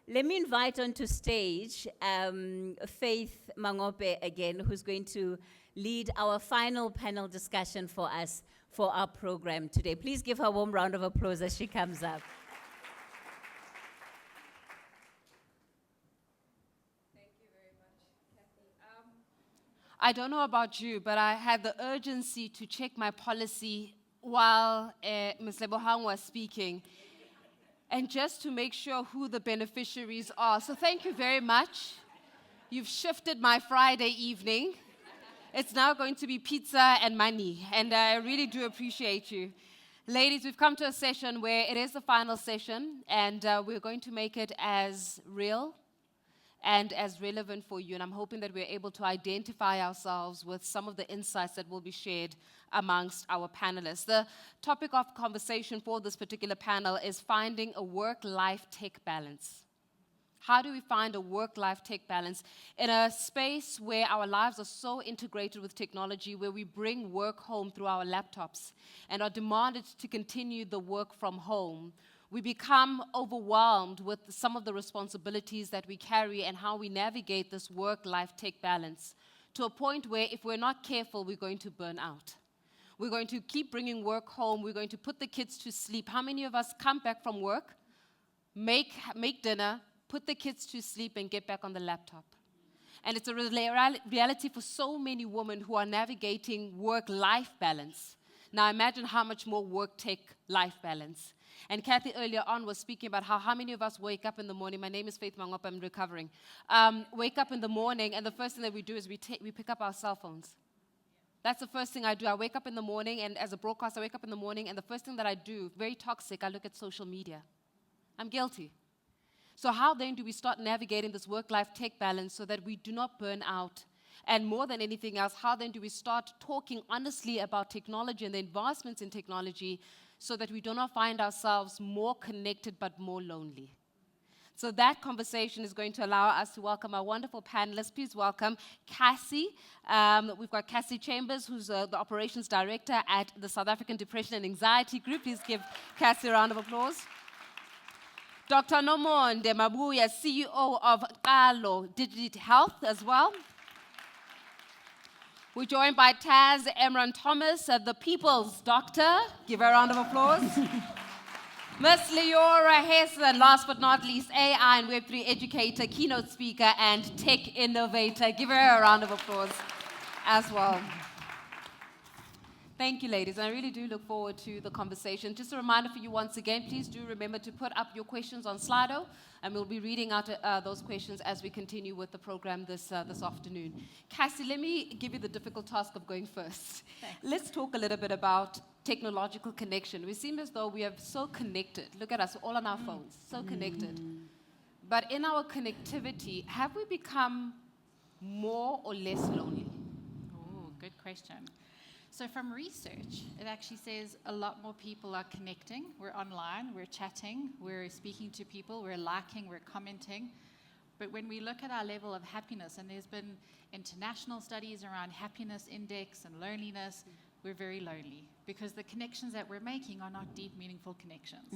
Let me invite onto stage Faith Mangope again, who's going to lead our final panel discussion for us for our program today. Please give her a warm round of applause as she comes up. Thank you very much, Kathy. I don't know about you, but I had the urgency to check my policy while Ms. Lebohang was speaking, and just to make sure who the beneficiaries are. So thank you very much. You've shifted my Friday evening. It's now going to be pizza and money, and I really do appreciate you. Ladies, we've come to a session where it is the final session, and we're going to make it as real and as relevant for you, and I'm hoping that we're able to identify ourselves with some of the insights that will be shared amongst our panelists. The topic of conversation for this particular panel is finding a work-life tech balance. How do we find a work-life tech balance in a space where our lives are so integrated with technology, where we bring work home through our laptops and are demanded to continue the work from home? We become overwhelmed with some of the responsibilities that we carry and how we navigate this work-life tech balance to a point where if we're not careful, we're going to burn out. We're going to keep bringing work home. We're going to put the kids to sleep. How many of us come back from work, make dinner, put the kids to sleep, and get back on the laptop? And it's a reality for so many women who are navigating work-life balance. Now imagine how much more work-tech-life balance. And Kathy earlier on was speaking about how many of us wake up in the morning. My name is Faith Mangop, I'm recovering. Wake up in the morning, and the first thing that we do is we pick up our cell phones. That's the first thing I do. I wake up in the morning, and as a broadcaster, I wake up in the morning, and the first thing that I do, very toxic, I look at social media. I'm guilty. So how then do we start navigating this work-life tech balance so that we do not burn out? And more than anything else, how then do we start talking honestly about technology and the advancements in technology so that we do not find ourselves more connected but more lonely? So that conversation is going to allow us to welcome our wonderful panelists. Please welcome Cassie. We've got Cassie Chambers, who's the Operations Director at the South African Depression and Anxiety Group. Please give Cassie a round of applause. Dr. Nomonde Mabuya, CEO of Qalo Digital Health as well. We're joined by Taz Emran Thomas, the People's Doctor. Give her a round of applause. Ms. Leora Hesse, last but not least, AI and Web3 educator, keynote speaker, and tech innovator. Give her a round of applause as well. Thank you, ladies. I really do look forward to the conversation. Just a reminder for you once again, please do remember to put up your questions on Slido, and we'll be reading out those questions as we continue with the program this afternoon. Cassie, let me give you the difficult task of going first. Thanks. Let's talk a little bit about technological connection. We seem as though we are so connected. Look at us, all on our phones, so connected. But in our connectivity, have we become more or less lonely? Oh, good question. So from research, it actually says a lot more people are connecting. We're online, we're chatting, we're speaking to people, we're liking, we're commenting. But when we look at our level of happiness, and there's been international studies around happiness index and loneliness, we're very lonely because the connections that we're making are not deep, meaningful connections.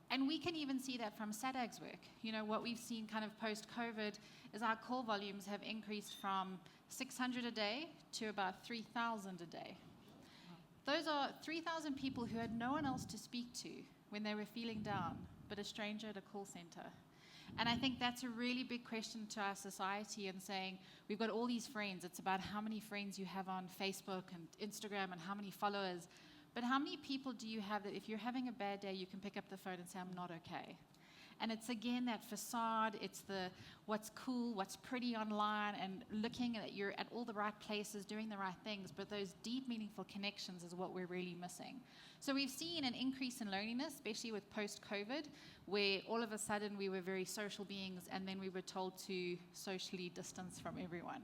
And we can even see that from SADAG's work. You know, what we've seen kind of post-COVID is our call volumes have increased from 600 a day to about 3,000 a day. Those are 3,000 people who had no one else to speak to when they were feeling down, but a stranger at a call center. And I think that's a really big question to our society, and saying, we've got all these friends. It's about how many friends you have on Facebook and Instagram and how many followers. But how many people do you have that if you're having a bad day, you can pick up the phone and say, I'm not okay? And it's again that facade, it's the what's cool, what's pretty online, and looking at you're at all the right places, doing the right things, but those deep, meaningful connections is what we're really missing. So we've seen an increase in loneliness, especially with post-COVID, where all of a sudden we were very social beings, and then we were told to socially distance from everyone.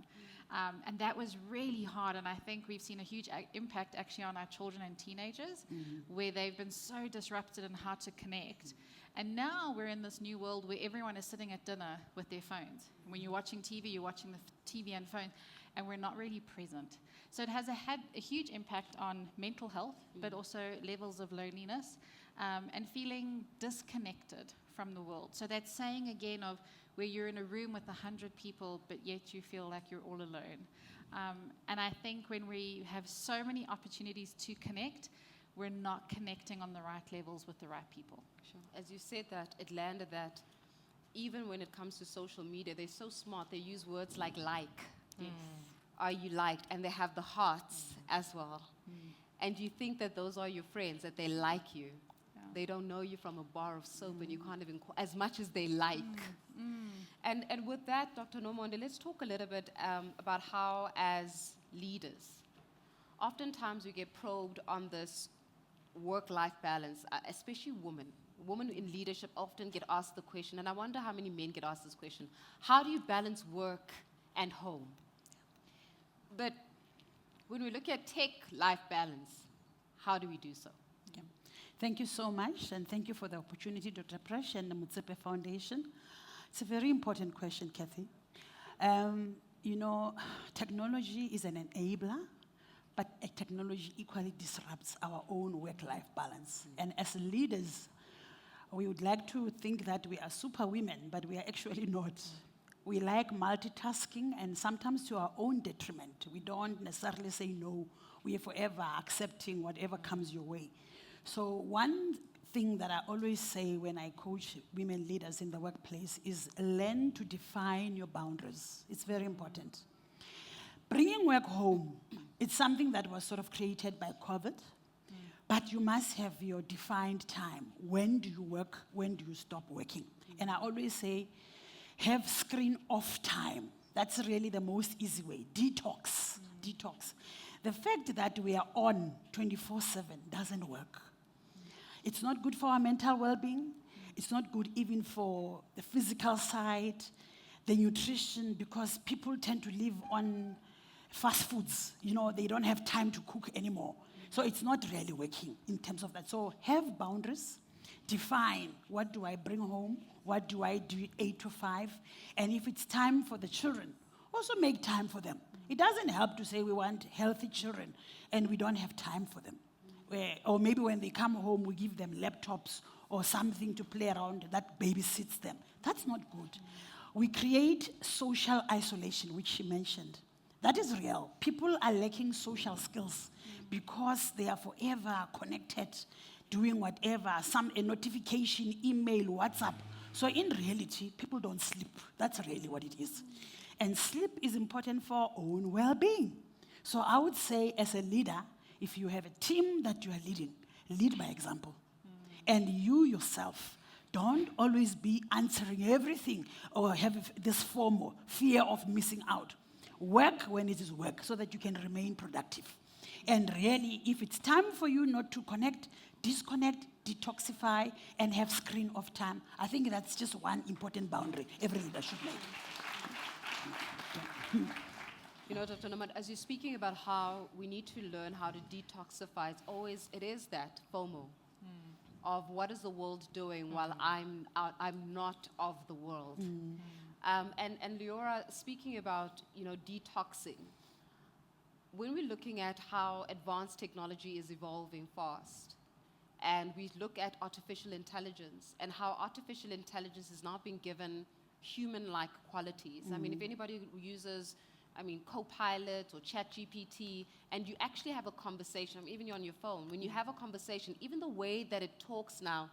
And that was really hard, and I think we've seen a huge impact actually on our children and teenagers, where they've been so disrupted in how to connect. And now we're in this new world where everyone is sitting at dinner with their phones. When you're watching TV, you're watching the TV and phone, and we're not really present. So it has had a huge impact on mental health, but also levels of loneliness, and feeling disconnected from the world. So that saying again of where you're in a room with 100 people, but yet you feel like you're all alone. And I think when we have so many opportunities to connect, we're not connecting on the right levels with the right people. Sure. As you said that, it landed that even when it comes to social media, they're so smart. They use words like. Yes. Are you liked? And they have the hearts as well. And you think that those are your friends, that they like you. Yeah. They don't know you from a bar of soap and you can't even, as much as they like. And with that, Dr. Nomonde, let's talk a little bit about how, as leaders, oftentimes we get probed on this work-life balance, especially women. Women in leadership often get asked the question, and I wonder how many men get asked this question, how do you balance work and home? But when we look at tech-life balance, how do we do so? Yeah. Thank you so much, and thank you for the opportunity, Dr. Presh and the Motsepe Foundation. It's a very important question, Kathy. You know, technology is an enabler, but technology equally disrupts our own work-life balance. And as leaders, we would like to think that we are superwomen, but we are actually not. We like multitasking, and sometimes to our own detriment. We don't necessarily say no. We are forever accepting whatever comes your way. So one thing that I always say when I coach women leaders in the workplace is learn to define your boundaries. It's very important. Bringing work home, it's something that was sort of created by COVID, but you must have your defined time. When do you work? When do you stop working? And I always say, have screen off time. That's really the most easy way. Detox. Detox. The fact that we are on 24/7 doesn't work. It's not good for our mental well-being. It's not good even for the physical side, the nutrition, because people tend to live on fast foods. You know, they don't have time to cook anymore. So it's not really working in terms of that. So have boundaries. Define, what do I bring home? What do I do 8 to 5? And if it's time for the children, also make time for them. It doesn't help to say we want healthy children and we don't have time for them. Or maybe when they come home, we give them laptops or something to play around that babysits them. That's not good. We create social isolation, which she mentioned. That is real. People are lacking social skills because they are forever connected, doing whatever, a notification, email, WhatsApp. So in reality, people don't sleep. That's really what it is. And sleep is important for our own well-being. So I would say, as a leader, if you have a team that you are leading, lead by example. And you yourself, don't always be answering everything or have this FOMO, fear of missing out. Work when it is work so that you can remain productive. And really, if it's time for you not to connect, disconnect, detoxify, and have screen off time. I think that's just one important boundary every leader should make. You know, Dr. Nomad, as you're speaking about how we need to learn how to detoxify, it is that FOMO of what is the world doing while I'm not of the world. And Leora, speaking about, you know, detoxing, when we're looking at how advanced technology is evolving fast, and we look at artificial intelligence and how artificial intelligence is now being given human-like qualities. I mean, if anybody uses, Copilot or ChatGPT, and you actually have a conversation, even you're on your phone, when you have a conversation, even the way that it talks now,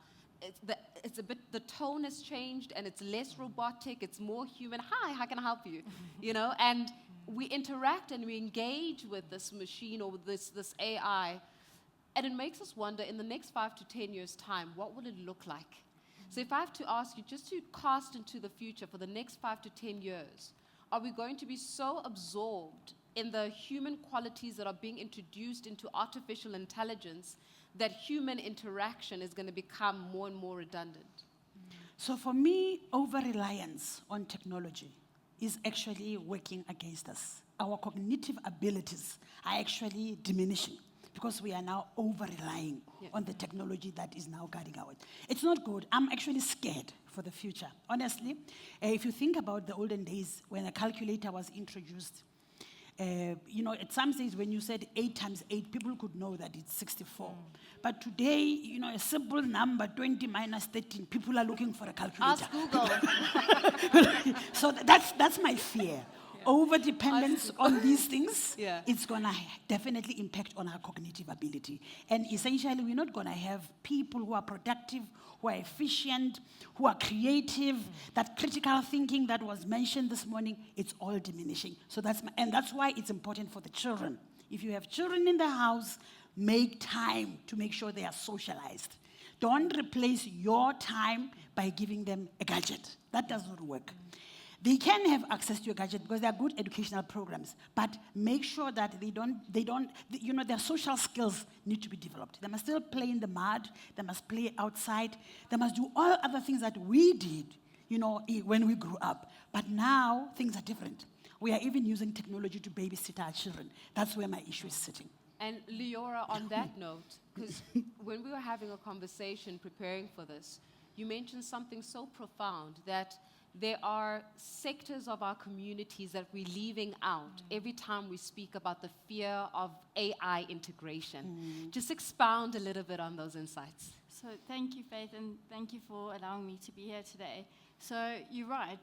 the tone has changed and it's less robotic, it's more human. Hi, how can I help you? You know, and we interact and we engage with this machine or with this AI, and it makes us wonder, in the next 5 to 10 years' time, what will it look like? So if I have to ask you just to cast into the future for the next 5 to 10 years, are we going to be so absorbed in the human qualities that are being introduced into artificial intelligence that human interaction is going to become more and more redundant? So for me, over-reliance on technology is actually working against us. Our cognitive abilities are actually diminishing because we are now over-relying on the technology that is now guiding our. It's not good. I'm actually scared for the future. Honestly, if you think about the olden days when a calculator was introduced, At some stage when you said 8 times 8, people could know that it's 64. But today, a simple number, 20 minus 13, people are looking for a calculator. Ask Google. So that's my fear. Over-dependence on these things, Yeah. it's going to definitely impact on our cognitive ability. And essentially, we're not going to have people who are productive, who are efficient, who are creative. That critical thinking that was mentioned this morning, it's all diminishing. So that's why it's important for the children. If you have children in the house, make time to make sure they are socialized. Don't replace your time by giving them a gadget. That does not work. They can have access to a gadget because there are good educational programs, but make sure that their social skills need to be developed. They must still play in the mud, they must play outside, they must do all other things that we did, when we grew up. But now, things are different. We are even using technology to babysit our children. That's where my issue is sitting. And Leora, on that note, because when we were having a conversation preparing for this, you mentioned something so profound that there are sectors of our communities that we're leaving out every time we speak about the fear of AI integration. Just expound a little bit on those insights. So thank you, Faith, and thank you for allowing me to be here today. So you're right.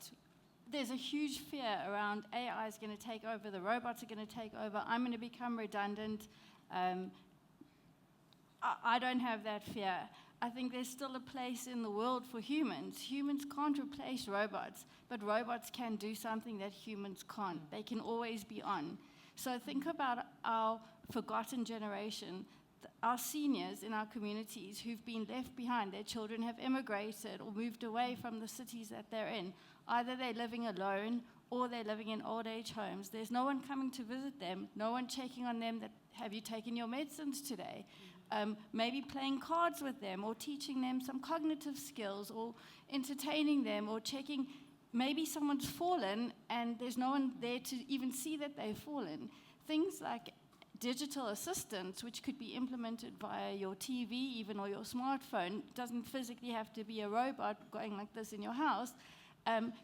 There's a huge fear around AI is going to take over, the robots are going to take over, I'm going to become redundant. I don't have that fear. I think there's still a place in the world for humans. Humans can't replace robots, but robots can do something that humans can't. They can always be on. So think about our forgotten generation, our seniors in our communities who've been left behind. Their children have immigrated or moved away from the cities that they're in. Either they're living alone or they're living in old age homes. There's no one coming to visit them, no one checking on them that, have you taken your medicines today? Maybe playing cards with them or teaching them some cognitive skills or entertaining them or checking. Maybe someone's fallen and there's no one there to even see that they've fallen. Things like digital assistants, which could be implemented via your TV even or your smartphone, doesn't physically have to be a robot going like this in your house,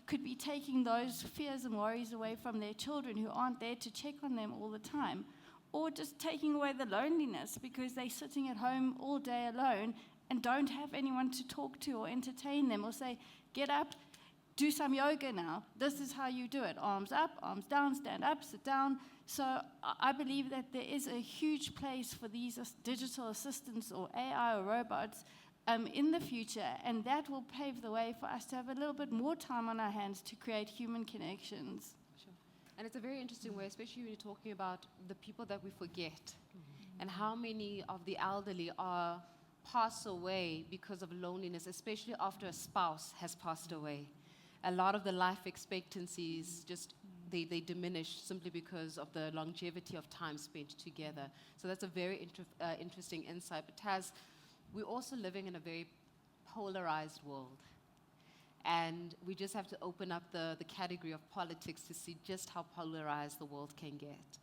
could be taking those fears and worries away from their children who aren't there to check on them all the time. Or just taking away the loneliness because they're sitting at home all day alone and don't have anyone to talk to or entertain them or say, get up, do some yoga now. This is how you do it. Arms up, arms down, stand up, sit down. So I believe that there is a huge place for these digital assistants or AI or robots in the future, and that will pave the way for us to have a little bit more time on our hands to create human connections. And it's a very interesting way, especially when you're talking about the people that we forget and how many of the elderly pass away because of loneliness, especially after a spouse has passed away. A lot of the life expectancies they diminish simply because of the longevity of time spent together. So that's a very interesting insight. But we're also living in a very polarized world. And we just have to open up the category of politics to see just how polarized the world can get.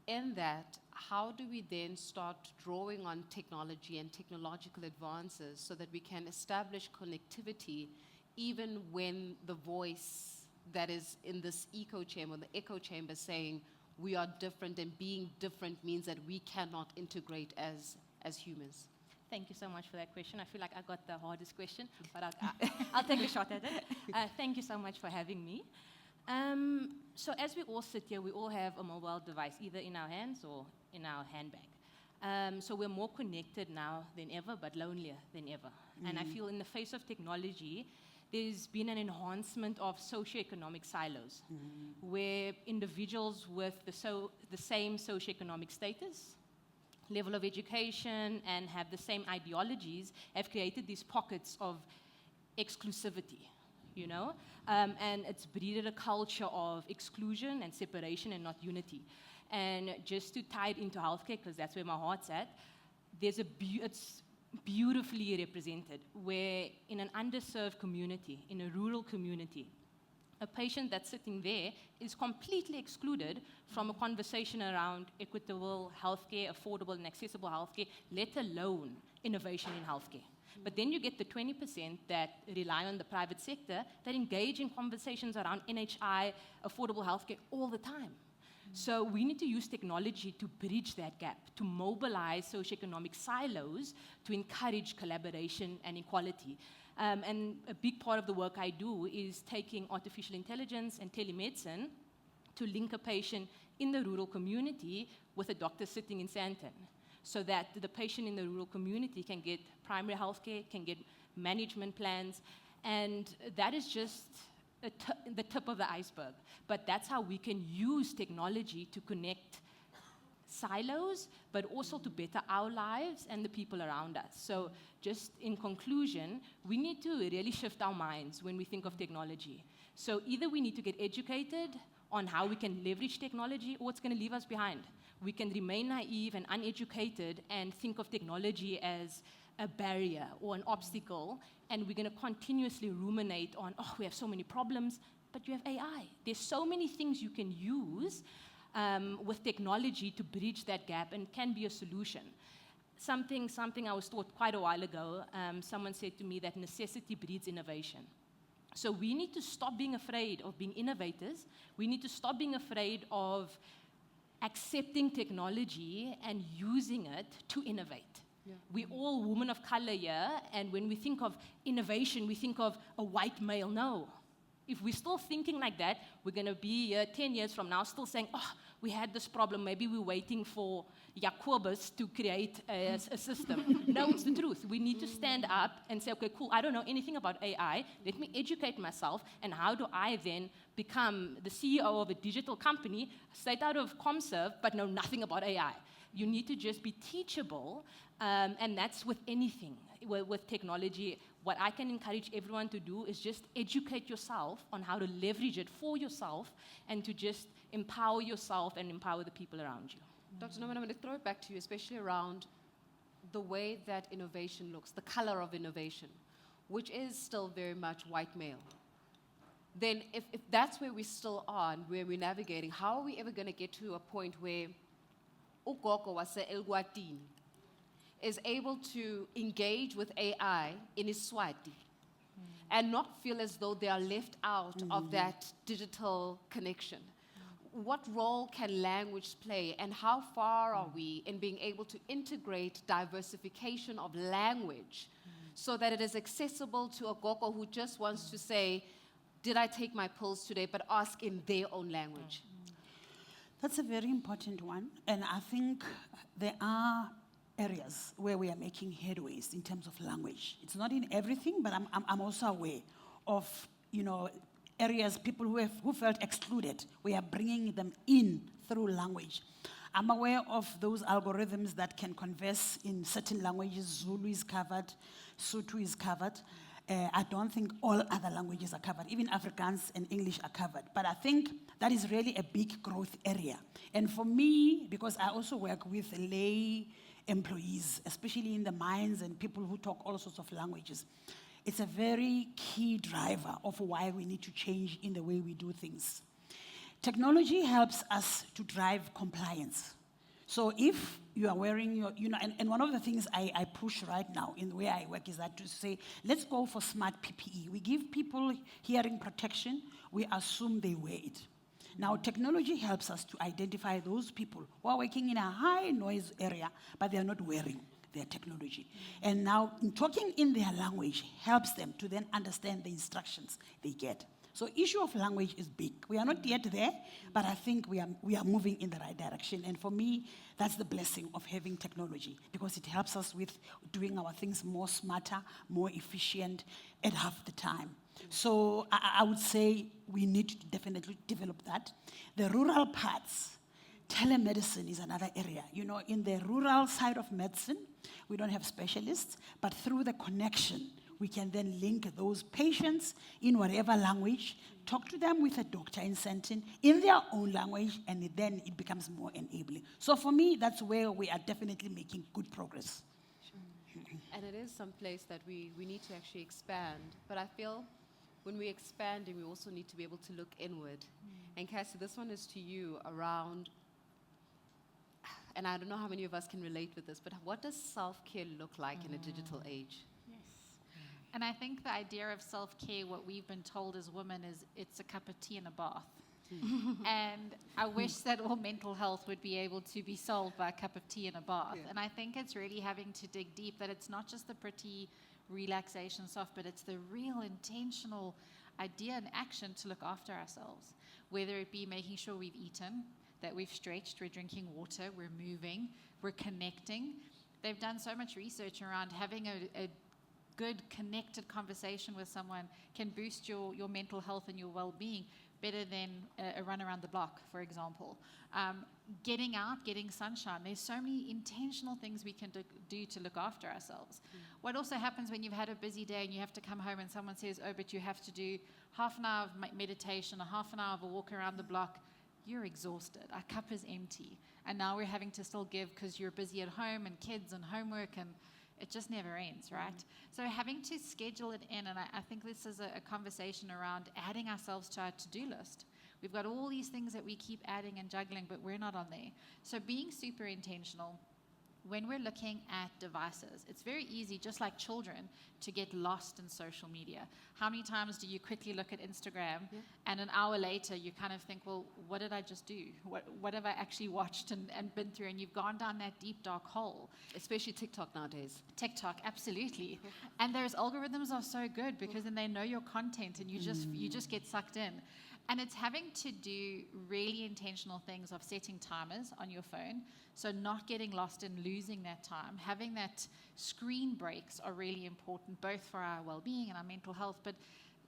In that, how do we then start drawing on technology and technological advances so that we can establish connectivity even when the voice that is in this echo chamber, the echo chamber saying we are different and being different means that we cannot integrate as humans? Thank you so much for that question. I feel like I got the hardest question, but I'll take a shot at it. Thank you so much for having me. So as we all sit here, we all have a mobile device, either in our hands or in our handbag. So we're more connected now than ever, but lonelier than ever. And I feel in the face of technology, there's been an enhancement of socioeconomic silos, where individuals with the same socioeconomic status, level of education, and have the same ideologies have created these pockets of exclusivity, and it's breeded a culture of exclusion and separation and not unity. And just to tie it into healthcare, because that's where my heart's at, it's beautifully represented, where in an underserved community, in a rural community, a patient that's sitting there is completely excluded from a conversation around equitable healthcare, affordable and accessible healthcare, let alone innovation in healthcare. But then you get the 20% that rely on the private sector that engage in conversations around NHI, affordable healthcare all the time. So we need to use technology to bridge that gap, to mobilize socioeconomic silos, to encourage collaboration and equality. And a big part of the work I do is taking artificial intelligence and telemedicine to link a patient in the rural community with a doctor sitting in Sandton, so that the patient in the rural community can get primary health care, can get management plans, and that is just the tip of the iceberg. But that's how we can use technology to connect silos, but also to better our lives and the people around us. So just in conclusion, we need to really shift our minds when we think of technology. So either we need to get educated on how we can leverage technology, or it's going to leave us behind. We can remain naive and uneducated and think of technology as a barrier or an obstacle, and we're going to continuously ruminate on, oh, we have so many problems, but you have AI. There's so many things you can use with technology to bridge that gap and can be a solution. Something I was taught quite a while ago, someone said to me that necessity breeds innovation. So we need to stop being afraid of being innovators. We need to stop being afraid of accepting technology and using it to innovate. Yeah. We're all women of color here, and when we think of innovation, we think of a white male. No. If we're still thinking like that, we're going to be 10 years from now still saying, oh, we had this problem. Maybe we're waiting for Jacobus to create a system. No, it's the truth. We need to stand up and say, okay, cool, I don't know anything about AI. Let me educate myself. And how do I then become the CEO of a digital company, straight out of ComServe, but know nothing about AI? You need to just be teachable, and that's with anything, with technology. What I can encourage everyone to do is just educate yourself on how to leverage it for yourself and to just empower yourself and empower the people around you. Dr. Norman, I'm going to throw it back to you, especially around the way that innovation looks, the color of innovation, which is still very much white male. Then if that's where we still are and where we're navigating, how are we ever going to get to a point where ugogo wase elguatini is able to engage with AI in Iswati and not feel as though they are left out of that digital connection? What role can language play, and how far are we in being able to integrate diversification of language so that it is accessible to a gogo who just wants to say, did I take my pills today, but ask in their own language? That's a very important one, and I think there are areas where we are making headways in terms of language. It's not in everything, but I'm also aware of, areas, people who felt excluded. We are bringing them in through language. I'm aware of those algorithms that can converse in certain languages. Zulu is covered, Sotho is covered. I don't think all other languages are covered. Even Afrikaans and English are covered. But I think that is really a big growth area. And for me, because I also work with lay employees, especially in the mines and people who talk all sorts of languages, it's a very key driver of why we need to change in the way we do things. Technology helps us to drive compliance. So if you are wearing your, and one of the things I push right now in the way I work is that to say, let's go for smart PPE. We give people hearing protection, we assume they wear it. Now, technology helps us to identify those people who are working in a high noise area, but they are not wearing their technology. And now, talking in their language helps them to then understand the instructions they get. So issue of language is big. We are not yet there, but I think we are moving in the right direction. And for me, that's the blessing of having technology, because it helps us with doing our things more smarter, more efficient at half the time. So I would say we need to definitely develop that. The rural parts, telemedicine is another area. In the rural side of medicine, we don't have specialists, but through the connection, we can then link those patients in whatever language, talk to them with a doctor in Sandton in their own language, and then it becomes more enabling. So for me, that's where we are definitely making good progress. Sure. And it is some place that we need to actually expand. But I feel when we expand, we also need to be able to look inward. And Cassie, this one is to you around, and I don't know how many of us can relate with this, but what does self-care look like in a digital age? And I think the idea of self-care, what we've been told as women, is it's a cup of tea and a bath. And I wish that all mental health would be able to be solved by a cup of tea and a bath. And I think it's really having to dig deep, that it's not just the pretty relaxation stuff, but it's the real intentional idea and action to look after ourselves, whether it be making sure we've eaten, that we've stretched, we're drinking water, we're moving, we're connecting. They've done so much research around having a good connected conversation with someone can boost your mental health and your well-being better than a run around the block, for example. Getting out, getting sunshine. There's so many intentional things we can do to look after ourselves. What also happens when you've had a busy day and you have to come home and someone says, oh, but you have to do half an hour of meditation, a half an hour of a walk around the block, you're exhausted. Our cup is empty. And now we're having to still give because you're busy at home and kids and homework, and it just never ends, right? So having to schedule it in, and I think this is a conversation around adding ourselves to our to-do list. We've got all these things that we keep adding and juggling, but we're not on there. So being super intentional. When we're looking at devices, it's very easy, just like children, to get lost in social media. How many times do you quickly look at Instagram and an hour later you kind of think, well, what did I just do? What have I actually watched and been through? And you've gone down that deep, dark hole. Especially TikTok nowadays. TikTok, absolutely. And those algorithms are so good because then they know your content and you just get sucked in. And it's having to do really intentional things of setting timers on your phone, so not getting lost in losing that time. Having that screen breaks are really important, both for our well-being and our mental health. But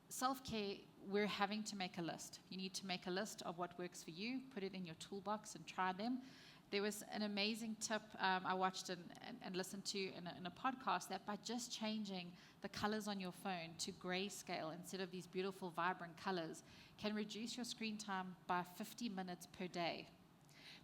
self-care, we're having to make a list. You need to make a list of what works for you, put it in your toolbox and try them. There was an amazing tip I watched and listened to in a podcast, that by just changing the colors on your phone to grayscale instead of these beautiful, vibrant colors can reduce your screen time by 50 minutes per day.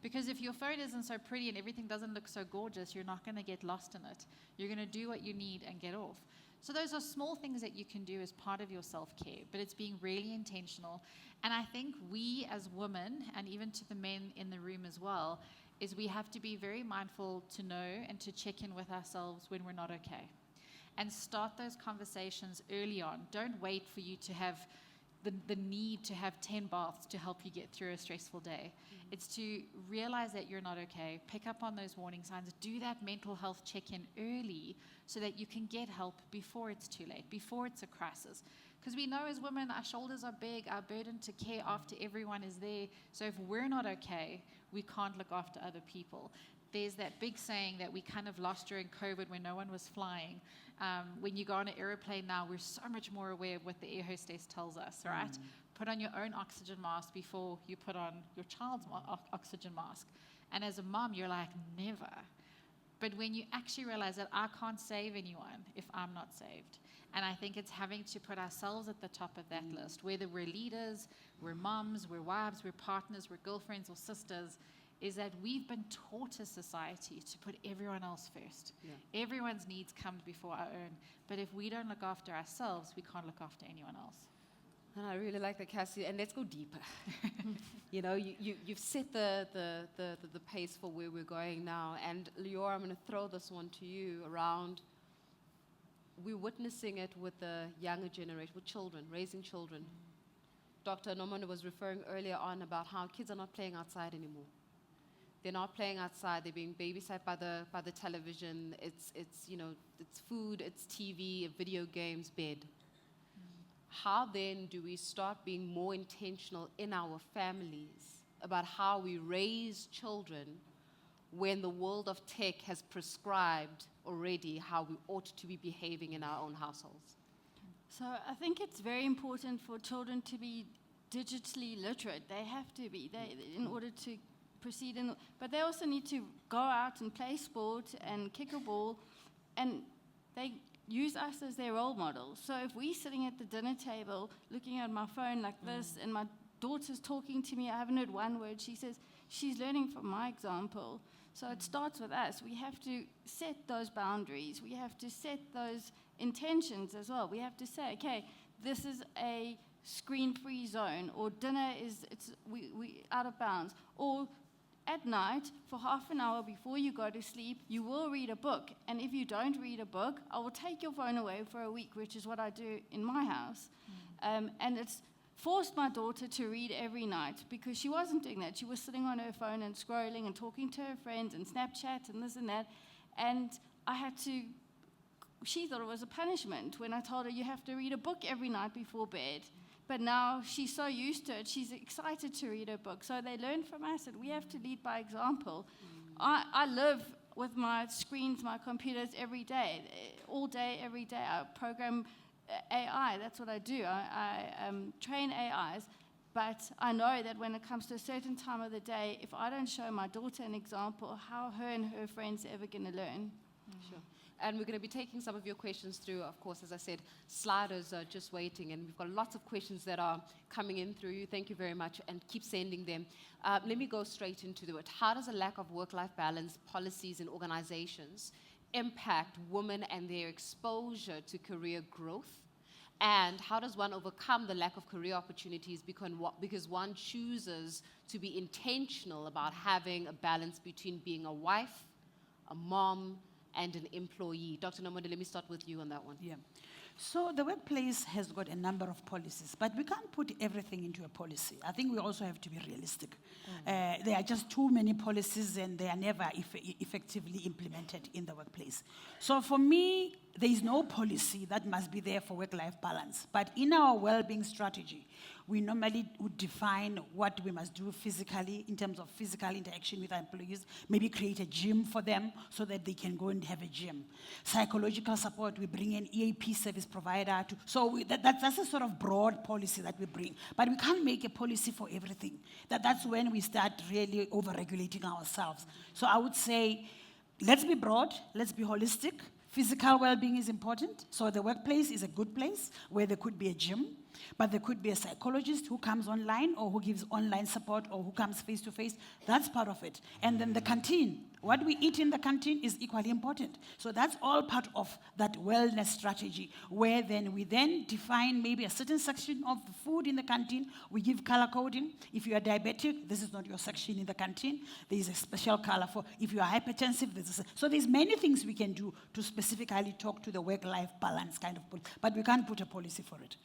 Because if your phone isn't so pretty and everything doesn't look so gorgeous, you're not going to get lost in it. You're going to do what you need and get off. So those are small things that you can do as part of your self-care, but it's being really intentional. And I think we as women, and even to the men in the room as well, is we have to be very mindful to know and to check in with ourselves when we're not okay. And start those conversations early on. Don't wait for you to have the need to have 10 baths to help you get through a stressful day. It's to realize that you're not okay, pick up on those warning signs, do that mental health check-in early so that you can get help before it's too late, before it's a crisis. Because we know as women, our shoulders are big, our burden to care after everyone is there. So if we're not okay, we can't look after other people. There's that big saying that we kind of lost during COVID when no one was flying. When you go on an airplane now, we're so much more aware of what the air hostess tells us, right? Put on your own oxygen mask before you put on your child's oxygen mask. And as a mom, you're like, never. But when you actually realize that I can't save anyone if I'm not saved. And I think it's having to put ourselves at the top of that list, whether we're leaders, we're moms, we're wives, we're partners, we're girlfriends or sisters, is that we've been taught as society to put everyone else first. Yeah. Everyone's needs come before our own. But if we don't look after ourselves, we can't look after anyone else. And I really like that, Cassie. And let's go deeper. You know, you've set the pace for where we're going now. And Leora, I'm going to throw this one to you around, we're witnessing it with the younger generation, with children, raising children. Dr. Nomanda was referring earlier on about how kids are not playing outside anymore. They're not playing outside. They're being babysat by the television. It's food, it's TV, video games, bed. How then do we start being more intentional in our families about how we raise children when the world of tech has prescribed already how we ought to be behaving in our own households? So I think it's very important for children to be digitally literate. They have to be, in order to proceed but they also need to go out and play sport and kick a ball, and they use us as their role models. So if we're sitting at the dinner table looking at my phone like this, and my daughter's talking to me, I haven't heard one word she says, she's learning from my example. So it starts with us. We have to set those boundaries. We have to set those intentions as well. We have to say, okay, this is a screen-free zone, or dinner we out of bounds, or at night, for half an hour before you go to sleep, you will read a book. And if you don't read a book, I will take your phone away for a week, which is what I do in my house. And it's forced my daughter to read every night because she wasn't doing that. She was sitting on her phone and scrolling and talking to her friends and Snapchat and this and that. And I had to, she thought it was a punishment when I told her you have to read a book every night before bed. But now she's so used to it, she's excited to read her book. So they learn from us, and we have to lead by example. I live with my screens, my computers every day, all day, every day. I program AI, that's what I do. I train AIs. But I know that when it comes to a certain time of the day, if I don't show my daughter an example, how her and her friends are ever going to learn? Sure. And we're going to be taking some of your questions through. Of course, as I said, sliders are just waiting, and we've got lots of questions that are coming in through you. Thank you very much, and keep sending them. Let me go straight into it. How does a lack of work-life balance policies in organizations impact women and their exposure to career growth? And how does one overcome the lack of career opportunities because one chooses to be intentional about having a balance between being a wife, a mom, and an employee? Dr. Nomonde, let me start with you on that one. Yeah. So the workplace has got a number of policies, but we can't put everything into a policy. I think we also have to be realistic. There are just too many policies, and they are never effectively implemented in the workplace. So for me, there is no policy that must be there for work-life balance. But in our well-being strategy, we normally would define what we must do physically in terms of physical interaction with our employees, maybe create a gym for them so that they can go and have a gym. Psychological support, we bring an EAP service provider. That's a sort of broad policy that we bring. But we can't make a policy for everything. That's when we start really over-regulating ourselves. So I would say, let's be broad, let's be holistic. Physical well-being is important. So the workplace is a good place where there could be a gym, but there could be a psychologist who comes online or who gives online support or who comes face-to-face. That's part of it. And then the canteen. What we eat in the canteen is equally important. So that's all part of that wellness strategy, where then we then define maybe a certain section of the food in the canteen. We give color coding. If you are diabetic, this is not your section in the canteen. There is a special color for. If you are hypertensive, so there's many things we can do to specifically talk to the work-life balance kind of policy. But we can't put a policy for it.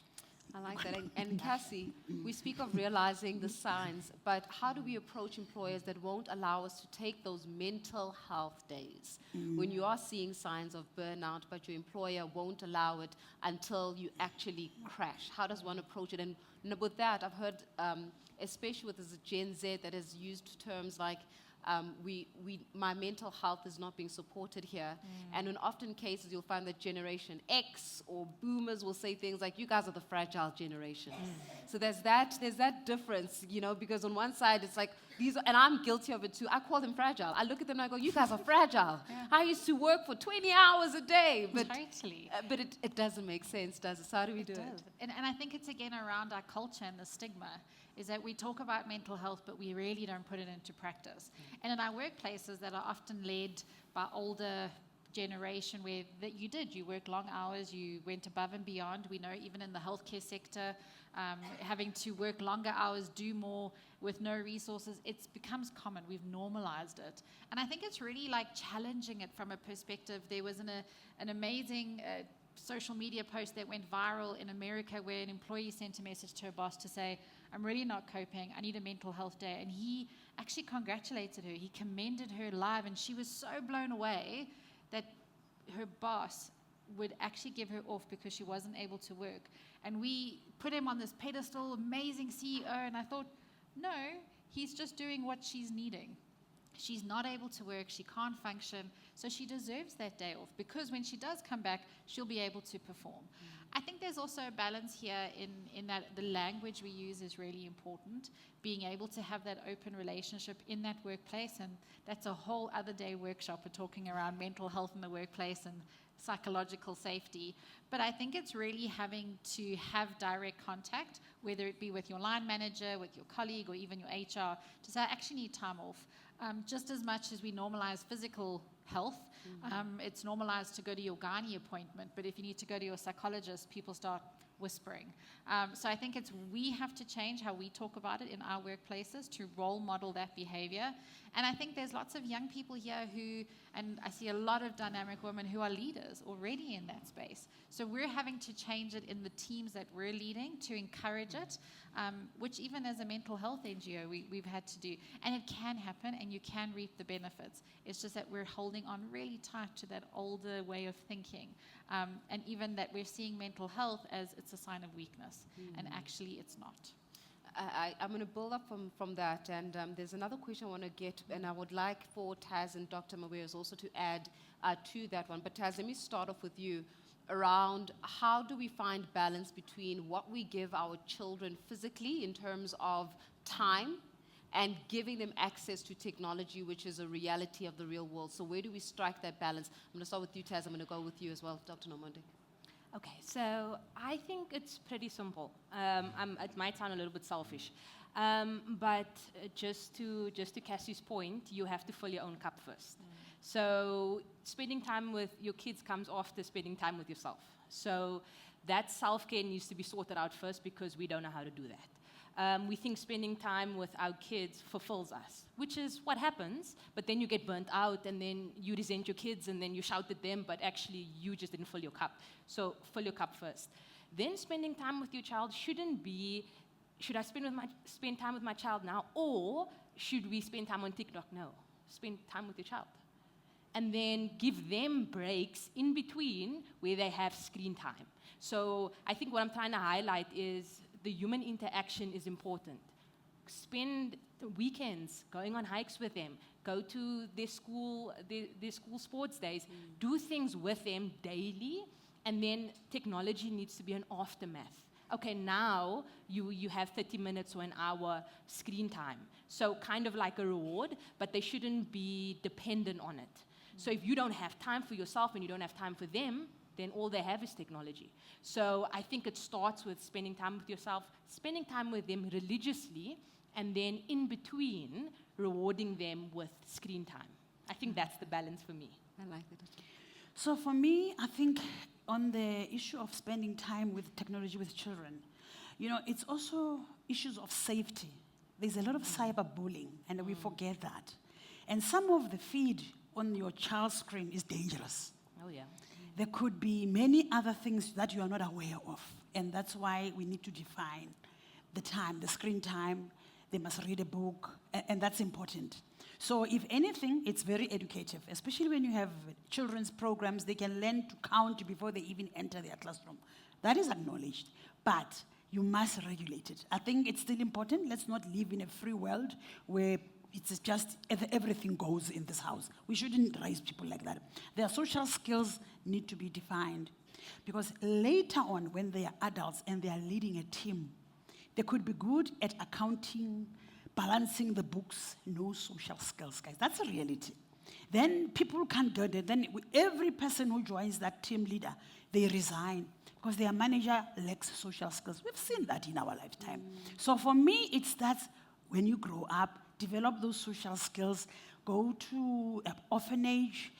I like that. And Cassie, we speak of realizing the signs, but how do we approach employers that won't allow us to take those mental health days when you are seeing signs of burnout, but your employer won't allow it until you actually crash? How does one approach it? And with that, I've heard, especially with this Gen Z that has used terms like, my mental health is not being supported here. And in often cases, you'll find that Generation X or boomers will say things like, you guys are the fragile generation. So there's that difference, because on one side, it's like, and I'm guilty of it too. I call them fragile. I look at them and I go, you guys are fragile. Yeah. I used to work for 20 hours a day. But, totally. But it doesn't make sense, does it? So how do we do it? And I think it's again around our culture and the stigma, is that we talk about mental health, but we really don't put it into practice. And in our workplaces that are often led by older generation where you work long hours, you went above and beyond. We know even in the healthcare sector, having to work longer hours, do more with no resources, it becomes common. We've normalized it. And I think it's really like challenging it from a perspective. There was an amazing social media post that went viral in America where an employee sent a message to her boss to say, I'm really not coping, I need a mental health day. And he actually congratulated her. He commended her live, and she was so blown away that her boss would actually give her off because she wasn't able to work. And we put him on this pedestal, amazing CEO, and I thought, no, he's just doing what she's needing. She's not able to work, she can't function, so she deserves that day off because when she does come back, she'll be able to perform. I think there's also a balance here in that the language we use is really important, being able to have that open relationship in that workplace, and that's a whole other day workshop. We're talking around mental health in the workplace and psychological safety. But I think it's really having to have direct contact, whether it be with your line manager, with your colleague, or even your HR, to say, I actually need time off. Just as much as we normalize physical health, it's normalized to go to your gynae appointment, but if you need to go to your psychologist, people start whispering. So I think we have to change how we talk about it in our workplaces to role model that behavior And I think there's lots of young people here who, and I see a lot of dynamic women who are leaders already in that space. So we're having to change it in the teams that we're leading to encourage it, which even as a mental health NGO, we've had to do. And it can happen, and you can reap the benefits. It's just that we're holding on really tight to that older way of thinking. And even that we're seeing mental health as it's a sign of weakness, and actually it's not. I'm going to build up from that, and there's another question I want to get, and I would like for Taz and Dr. Maweres also to add to that one. But Taz, let me start off with you around how do we find balance between what we give our children physically in terms of time and giving them access to technology, which is a reality of the real world. So where do we strike that balance? I'm going to start with you, Taz. I'm going to go with you as well, Dr. Nomonde. Okay, so I think it's pretty simple. It might sound a little bit selfish, but just to Cassie's point, you have to fill your own cup first. So spending time with your kids comes after spending time with yourself. So that self-care needs to be sorted out first because we don't know how to do that. We think spending time with our kids fulfills us, which is what happens, but then you get burnt out and then you resent your kids and then you shout at them, but actually you just didn't fill your cup. So fill your cup first. Then spending time with your child shouldn't be, should I spend time with my child now, or should we spend time on TikTok? No, spend time with your child. And then give them breaks in between where they have screen time. So I think what I'm trying to highlight is the human interaction is important. Spend the weekends going on hikes with them. Go to their school sports days. Do things with them daily, and then technology needs to be an aftermath. Okay, now you have 30 minutes or an hour screen time. So kind of like a reward, but they shouldn't be dependent on it. So if you don't have time for yourself and you don't have time for them, then all they have is technology. So I think it starts with spending time with yourself, spending time with them religiously, and then in between, rewarding them with screen time. I think that's the balance for me. I like that. So for me, I think on the issue of spending time with technology with children, it's also issues of safety. There's a lot of cyberbullying, and we forget that. And some of the feed on your child's screen is dangerous. Oh, yeah. There could be many other things that you are not aware of, and that's why we need to define the time, the screen time. They must read a book, and that's important. So if anything, it's very educative, especially when you have children's programs. They can learn to count before they even enter their classroom. That is acknowledged, but you must regulate it. I think it's still important. Let's not live in a free world where it's just everything goes in this house. We shouldn't raise people like that. Their social skills need to be defined, because later on, when they are adults and they are leading a team, they could be good at accounting, balancing the books, no social skills, guys. That's a reality. Then people can't get it. Then every person who joins that team leader, they resign because their manager lacks social skills. We've seen that in our lifetime. So for me, it's that when you grow up, develop those social skills, go to an orphanage,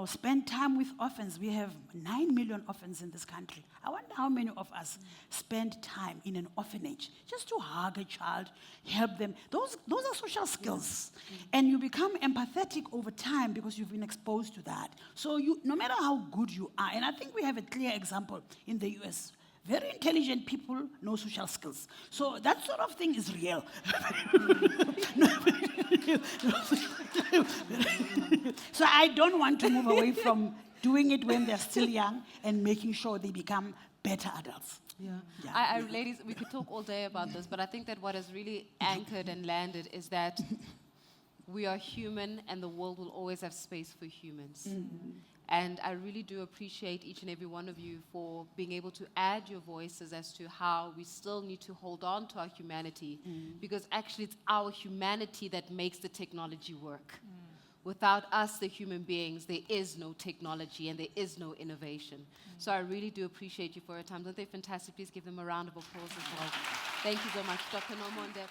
spend time with orphans. We have 9 million orphans in this country. I wonder how many of us spend time in an orphanage just to hug a child, help them. Those are social skills. And you become empathetic over time because you've been exposed to that. So no matter how good you are, and I think we have a clear example in the US, very intelligent people, no social skills. So that sort of thing is real. So I don't want to move away from doing it when they're still young and making sure they become better adults. Yeah. Ladies, we could talk all day about this, but I think that what has really anchored and landed is that we are human and the world will always have space for humans. And I really do appreciate each and every one of you for being able to add your voices as to how we still need to hold on to our humanity, because actually it's our humanity that makes the technology work. Without us, the human beings, there is no technology and there is no innovation. So I really do appreciate you for your time. Don't they fantastic? Please give them a round of applause as well. Thank you so much, Dr. Nomonde.